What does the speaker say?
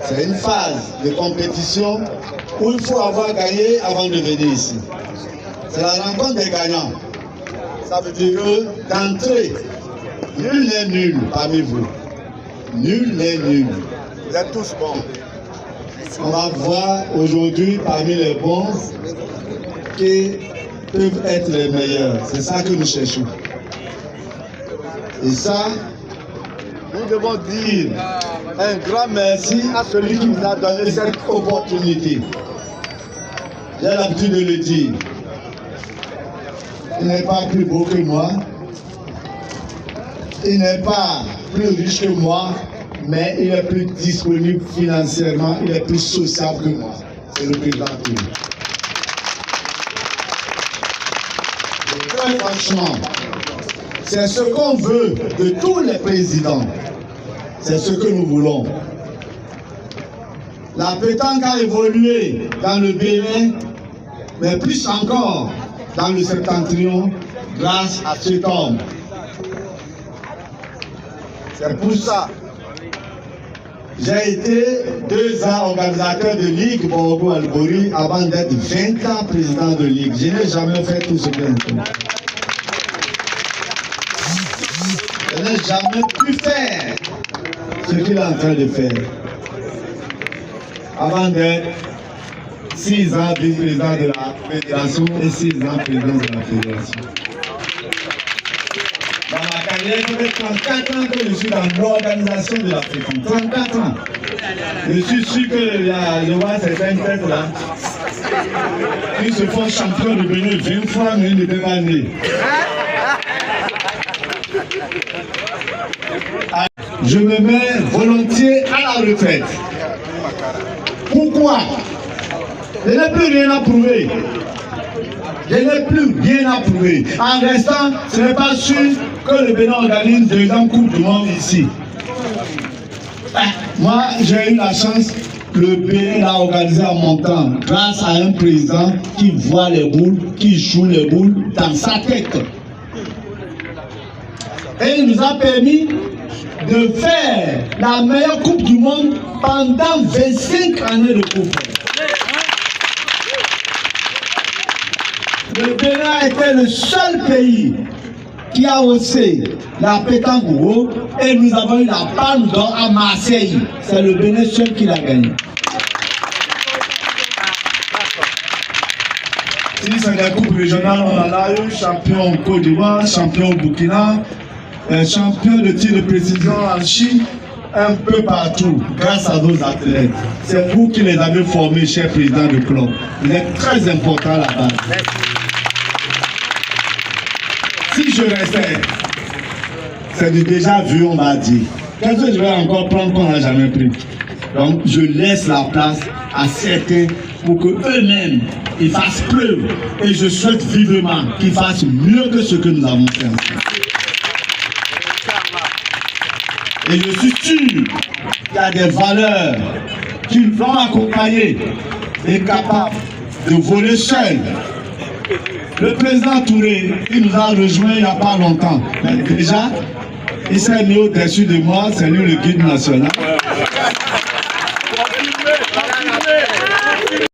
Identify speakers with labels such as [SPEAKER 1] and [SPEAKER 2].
[SPEAKER 1] C'est une phase de compétition où il faut avoir gagné avant de venir ici. C'est la rencontre des gagnants. Ça veut dire que d'entrée, nul n'est nul parmi vous. Nul n'est nul. Vous êtes tous bons. On va voir aujourd'hui parmi les bons qui peuvent être les meilleurs. C'est ça que nous cherchons. Et ça, nous devons dire un grand merci à celui qui nous a donné cette opportunité. J'ai l'habitude de le dire. Il n'est pas plus beau que moi. Il n'est pas plus riche que moi, mais il est plus disponible financièrement, il est plus sociable que moi. C'est le président Touré. Très franchement, c'est ce qu'on veut de tous les présidents. C'est ce que nous voulons. La pétanque a évolué dans le Bénin, mais plus encore dans le Septentrion, grâce à cet homme. C'est pour ça j'ai été 2 ans organisateur de Ligue Borgo Albori avant d'être 20 ans président de Ligue. Je n'ai jamais fait tout ce qu'il a fait. Je n'ai jamais pu faire ce qu'il est en train de faire. Avant d'être 6 ans vice-président de la fédération et 6 ans président de la fédération. Dans ma carrière, ça fait 34 ans que je suis dans l'organisation de la fédération. 34 ans. Je suis sûr que je vois certains têtes là qui se font champion de Bénin 20 fois, mais ils n'étaient pas nés. Je me mets volontiers à la retraite. Pourquoi? Je n'ai plus rien à prouver. Je n'ai plus rien à prouver. En restant, ce n'est pas sûr que le Bénin organise 2 ans Coupe du Monde ici. Moi, j'ai eu la chance, le Bénin l'a organisé en mon temps, grâce à un président qui voit les boules, qui joue les boules dans sa tête. Et il nous a permis de faire la meilleure Coupe du Monde pendant 25 années de Coupe. Le Bénin était le seul pays qui a haussé la pétanque haut et nous avons eu la palme d'or à Marseille. C'est le Bénin seul qui l'a gagné. Si c'est des coupes régionales, on en a eu champion au Côte d'Ivoire, champion au Burkina, champion de tir de précision en Chine, un peu partout, grâce à nos athlètes. C'est vous qui les avez formés, cher président du club. Vous êtes très important à la base. Si je restais, c'est du déjà vu, on m'a dit. Qu'est-ce que je vais encore prendre qu'on n'a jamais pris? Donc, je laisse la place à certains pour qu'eux-mêmes, ils fassent preuve. Et je souhaite vivement qu'ils fassent mieux que ce que nous avons fait ensemble. Et je suis sûr qu'il y a des valeurs qui vont accompagner et capables de voler seul. Le président Touré, il nous a rejoint il n'y a pas longtemps. Mais déjà, il s'est mis au-dessus de moi, c'est lui le guide national.